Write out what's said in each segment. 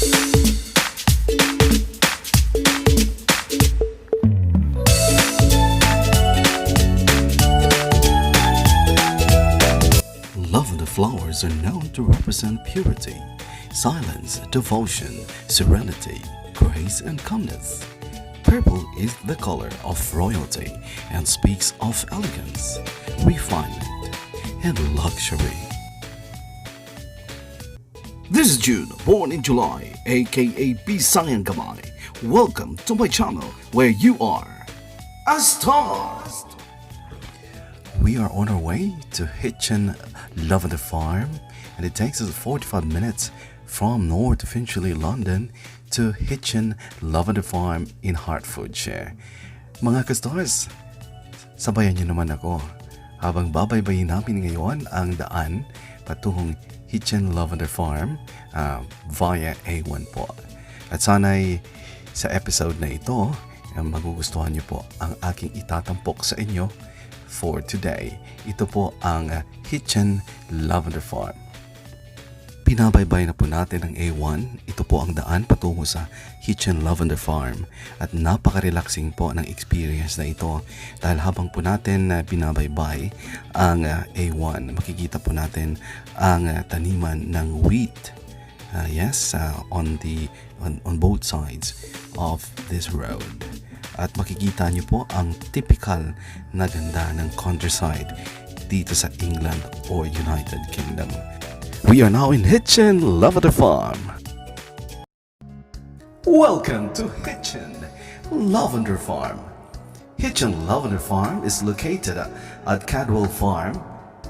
Lavender flowers are known to represent purity, silence, devotion, serenity, grace, and calmness. Purple is the color of royalty and speaks of elegance, refinement, and luxury. This is June, born in July, aka Bisayang Gamay. Welcome to my channel where you are a star. We are on our way to Hitchin Lavender Farm, and it takes us 45 minutes from North Finchley, London to Hitchin Lavender Farm in Hertfordshire. Mga ka-stars, sabayan niyo naman ako habang babaybayin namin ngayon ang daan patungong Hitchin Lavender Farm via A1 po. At sana'y sa episode na ito, magugustuhan niyo po ang aking itatampok sa inyo for today. Ito po ang Hitchin Lavender Farm. Pinabaybay na po natin ang A1. Ito po ang daan patungo sa Hitchin Lavender Farm. At napaka-relaxing po ng experience na ito dahil habang po natin binabaybay ang A1, makikita po natin ang taniman ng wheat. On both sides of this road. At makikita niyo po ang typical na ganda ng countryside dito sa England or United Kingdom. We are now in Hitchin Lavender Farm. Welcome to Hitchin Lavender Farm. Hitchin Lavender Farm is located at Cadwell Farm,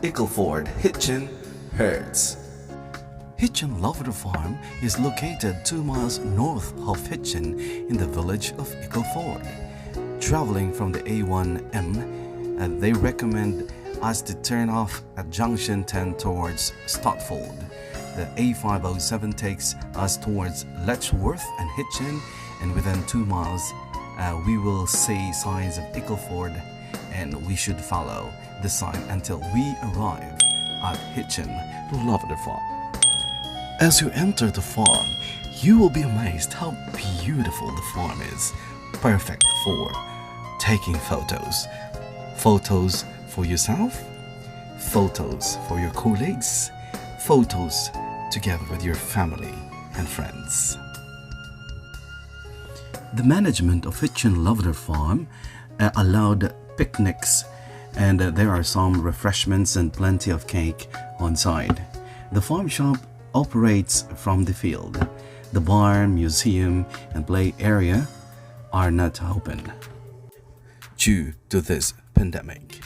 Ickleford, Hitchin, Herts. Hitchin Lavender Farm is located 2 miles north of Hitchin in the village of Ickleford. Traveling from the A1M, they recommend us to turn off at junction 10 towards Stotfold. The A507 takes us towards Letchworth and Hitchin, and within 2 miles we will see signs of Ickleford, and we should follow the sign until we arrive at Hitchin Lavender Farm. As you enter the farm, you will be amazed how beautiful the farm is. Perfect for taking photos. Photos for yourself, photos for your colleagues, photos together with your family and friends. The management of Hitchin Lavender Farm allowed picnics, and there are some refreshments and plenty of cake on site. The farm shop operates from the field. The barn, museum, and play area are not open due to this pandemic.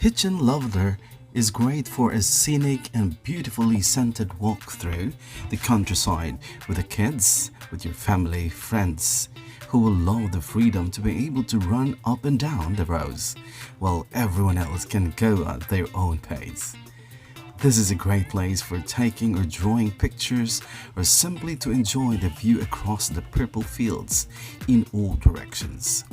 Hitchin Lavender is great for a scenic and beautifully scented walk through the countryside with the kids, with your family, friends, who will love the freedom to be able to run up and down the roads while everyone else can go at their own pace. This is a great place for taking or drawing pictures or simply to enjoy the view across the purple fields in all directions.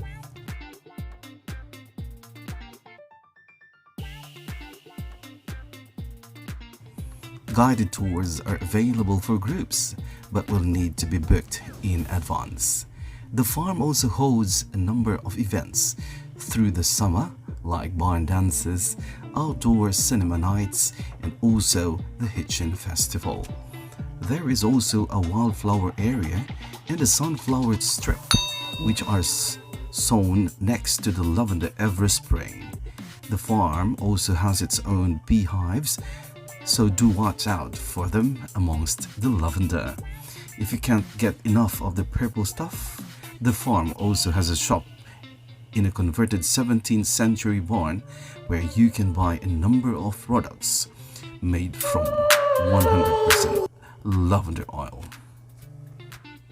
Guided tours are available for groups, but will need to be booked in advance. The farm also holds a number of events through the summer, like barn dances, outdoor cinema nights, and also the Hitchin Festival. There is also a wildflower area and a sunflower strip, which are sown next to the lavender every spring. The farm also has its own beehives, so do watch out for them amongst the lavender. If you can't get enough of the purple stuff, the farm also has a shop in a converted 17th century barn where you can buy a number of products made from 100% lavender oil.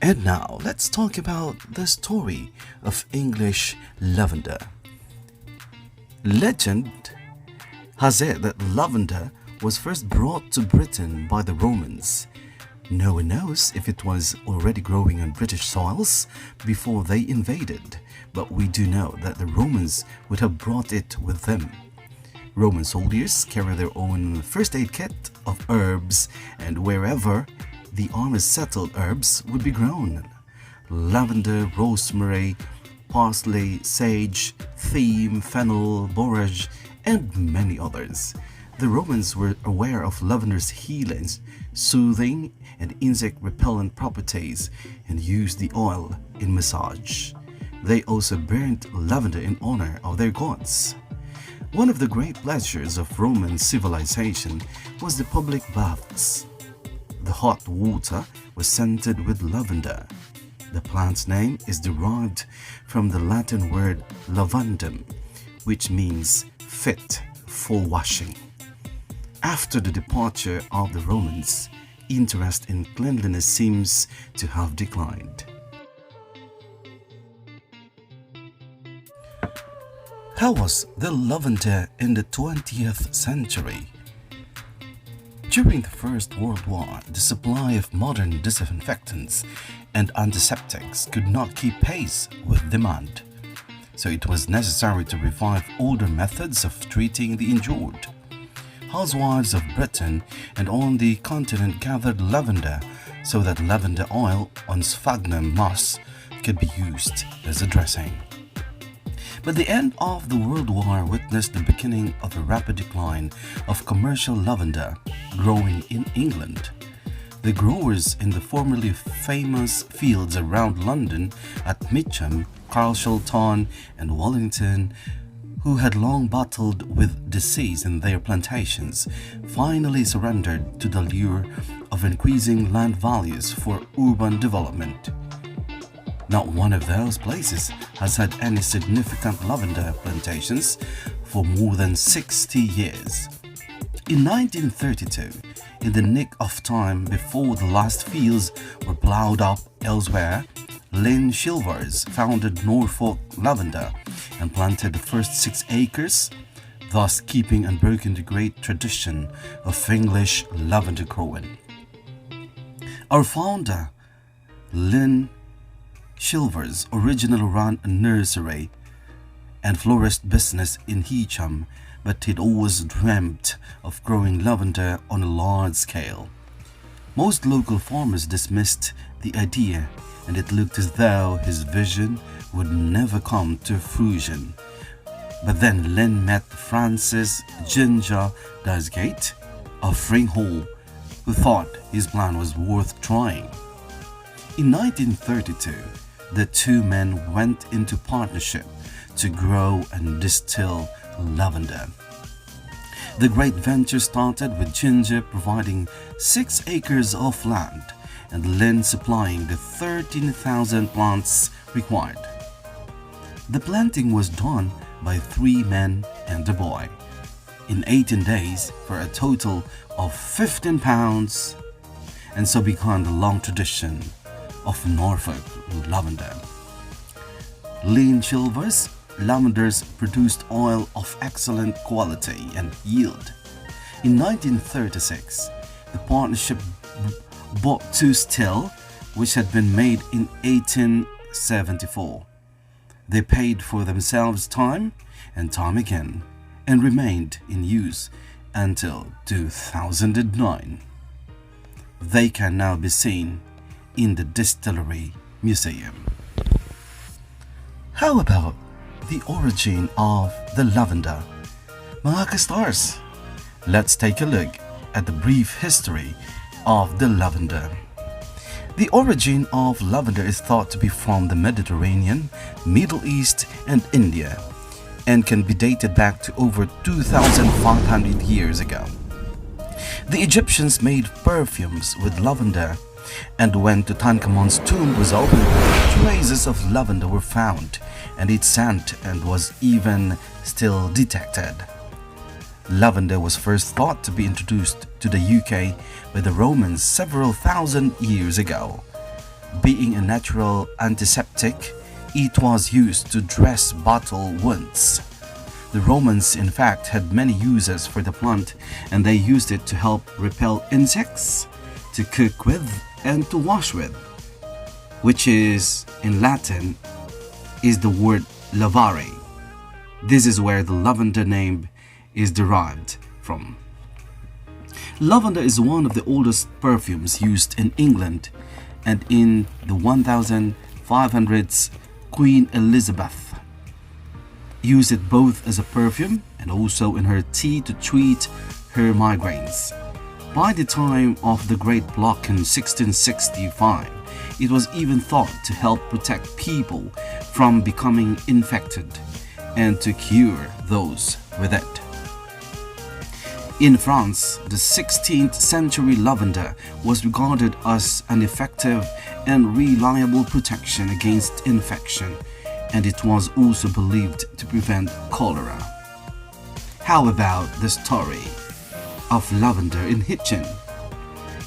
And now let's talk about the story of English lavender. Legend has it that lavender was first brought to Britain by the Romans. No one knows if it was already growing on British soils before they invaded, but we do know that the Romans would have brought it with them. Roman soldiers carry their own first aid kit of herbs, and wherever the army settled herbs would be grown: lavender, rosemary, parsley, sage, thyme, fennel, borage, and many others. The Romans were aware of lavender's healing, soothing, and insect-repellent properties and used the oil in massage. They also burnt lavender in honor of their gods. One of the great pleasures of Roman civilization was the public baths. The hot water was scented with lavender. The plant's name is derived from the Latin word lavandum, which means fit for washing. After the departure of the Romans, interest in cleanliness seems to have declined. How was the lavender in the 20th century? During the First World War, the supply of modern disinfectants and antiseptics could not keep pace with demand, so it was necessary to revive older methods of treating the injured. Housewives of Britain and on the continent gathered lavender so that lavender oil on sphagnum moss could be used as a dressing. But the end of the World War witnessed the beginning of a rapid decline of commercial lavender growing in England. The growers in the formerly famous fields around London at Mitcham, Carshalton, and Wallington, who had long battled with disease in their plantations, finally surrendered to the lure of increasing land values for urban development. Not one of those places has had any significant lavender plantations for more than 60 years. In 1932, in the nick of time before the last fields were ploughed up elsewhere, Lynn Chilvers founded Norfolk Lavender and planted the first 6 acres, thus keeping unbroken the great tradition of English lavender growing. Our founder, Lynn Chilvers, originally ran a nursery and florist business in Hitcham, but he'd always dreamt of growing lavender on a large scale. Most local farmers dismissed the idea, and it looked as though his vision would never come to fruition. But then Lynn met Francis Ginger Dasgate of Fringhall, who thought his plan was worth trying. In 1932, the two men went into partnership to grow and distill lavender. The great venture started with Ginger providing 6 acres of land and Lynn supplying the 13,000 plants required. The planting was done by 3 men and a boy in 18 days for a total of 15 pounds, and so began the long tradition of Norfolk lavender. Lynn Chilvers lavenders produced oil of excellent quality and yield. In 1936, the partnership bought 2 still, which had been made in 1874. They paid for themselves time and time again and remained in use until 2009. They can now be seen in the Distillery Museum. How about the origin of the lavender? Mga ka-stars, let's take a look at the brief history of the lavender. The origin of lavender is thought to be from the Mediterranean, Middle East, and India, and can be dated back to over 2,500 years ago. The Egyptians made perfumes with lavender, and when Tutankhamun's tomb was opened, traces of lavender were found, and its scent and was even still detected. Lavender was first thought to be introduced to the UK by the Romans several thousand years ago. Being a natural antiseptic, it was used to dress battle wounds. The Romans, in fact, had many uses for the plant, and they used it to help repel insects, to cook with, and to wash with, which is, in Latin, is the word lavare. This is where the lavender name is derived from. Lavender is one of the oldest perfumes used in England, and in the 1500s, Queen Elizabeth used it both as a perfume and also in her tea to treat her migraines. By the time of the Great Block in 1665, it was even thought to help protect people from becoming infected and to cure those with it. In France, the 16th century lavender was regarded as an effective and reliable protection against infection, and it was also believed to prevent cholera. How about the story of lavender in Hitchin?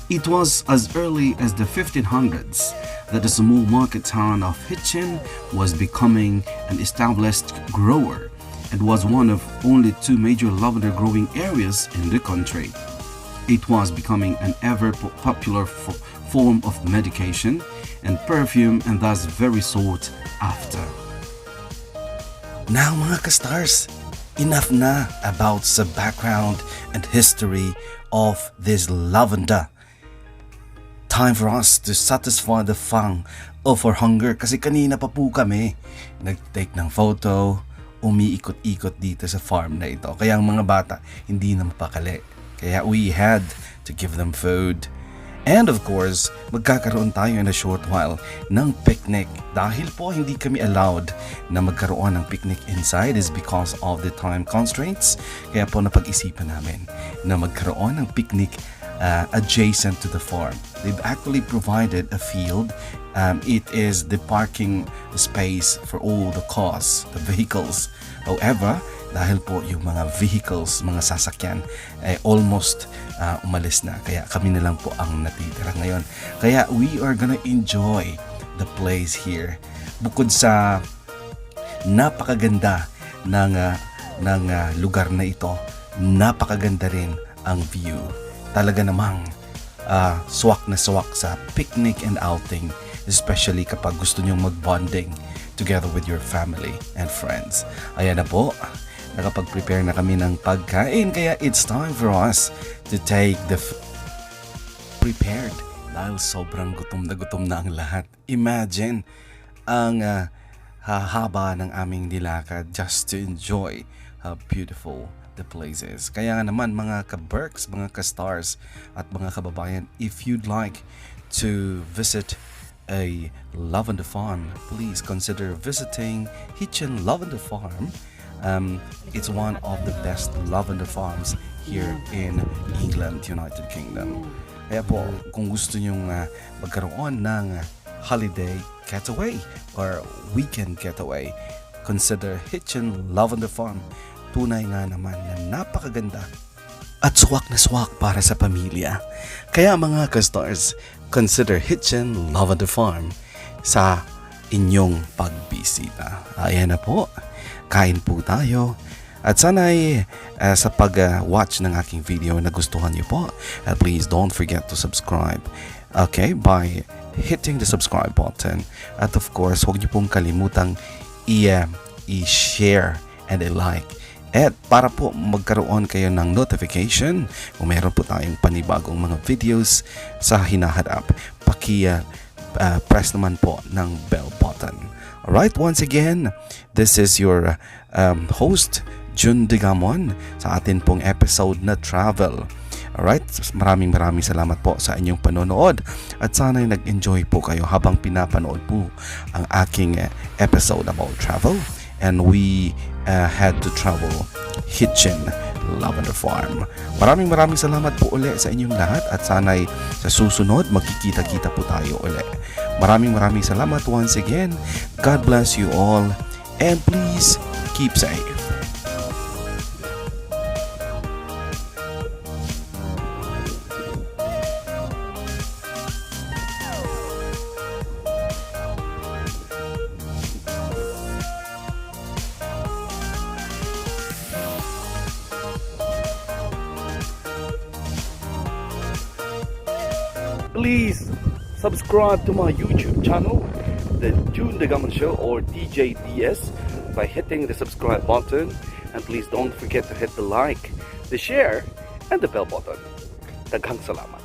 It was as early as the 1500s that the small market town of Hitchin was becoming an established grower and was one of only 2 major lavender growing areas in the country. It was becoming an ever popular form of medication and perfume, and thus very sought after. Now mga ka-stars, enough na about the background and history of this lavender. Time for us to satisfy the fang of our hunger, kasi kanina pa po kami nag-take ng photo, umiikot-ikot dito sa farm na ito. Kaya ang mga bata hindi na mapakali. Kaya we had to give them food. And of course, magkakaroon tayo in a short while ng picnic. Dahil po hindi kami allowed na magkaroon ng picnic inside is because of the time constraints. Kaya po napag-isipan namin na magkaroon ng picnic adjacent to the farm. They've actually provided a field. It is the parking space for all the cars, the vehicles. However, dahil po yung mga vehicles, mga sasakyan, almost umalis na. Kaya kami na lang po ang natitira ngayon. Kaya we are gonna enjoy the place here. Bukod sa napakaganda ng lugar na ito, napakaganda rin ang view. Talaga namang swak na swak sa picnic and outing, especially kapag gusto nyong mag-bonding together with your family and friends. Ayan na po, nakapag-prepare na kami ng pagkain, kaya it's time for us to take the prepared dahil sobrang gutom na ang lahat. Imagine ang hahaba ng aming nilakad just to enjoy how beautiful the places. Kaya nga naman mga ka-Berks, mga ka-stars at mga kababayan, if you'd like to visit a lavender farm, please consider visiting Hitchin Lavender Farm. It's one of the best lavender farms here in England, United Kingdom. Kaya po, kung gusto nyong magkaroon ng holiday getaway or weekend getaway, consider Hitchin Lavender Farm. Tunay nga naman na napakaganda at swak na swak para sa pamilya. Kaya mga ka-stars, consider Hitchin Lavender Farm sa inyong pagbisita. Ayan na po, kain po tayo. At sana'y sa pag-watch ng aking video nagustuhan niyo po. Please don't forget to subscribe. Okay, by hitting the subscribe button. At of course, huwag niyo pong kalimutang i-share and i-like. At para po magkaroon kayo ng notification kung meron po tayong panibagong mga videos sa hinaharap, press naman po ng bell button. Alright, once again, this is your host, Jun Digamon, sa atin pong episode na Travel. Alright, maraming salamat po sa inyong panonood at sana'y nag-enjoy po kayo habang pinapanood po ang aking episode about travel. And we had to travel Hitchin Lavender Farm. Maraming salamat po ulit sa inyong lahat at sana'y sa susunod magkikita-kita po tayo ulit. Maraming salamat once again. God bless you all and please keep safe. Please subscribe to my YouTube channel, The June the Government Show or TJDS, by hitting the subscribe button. And please don't forget to hit the like, the share, and the bell button. Daghang salamat.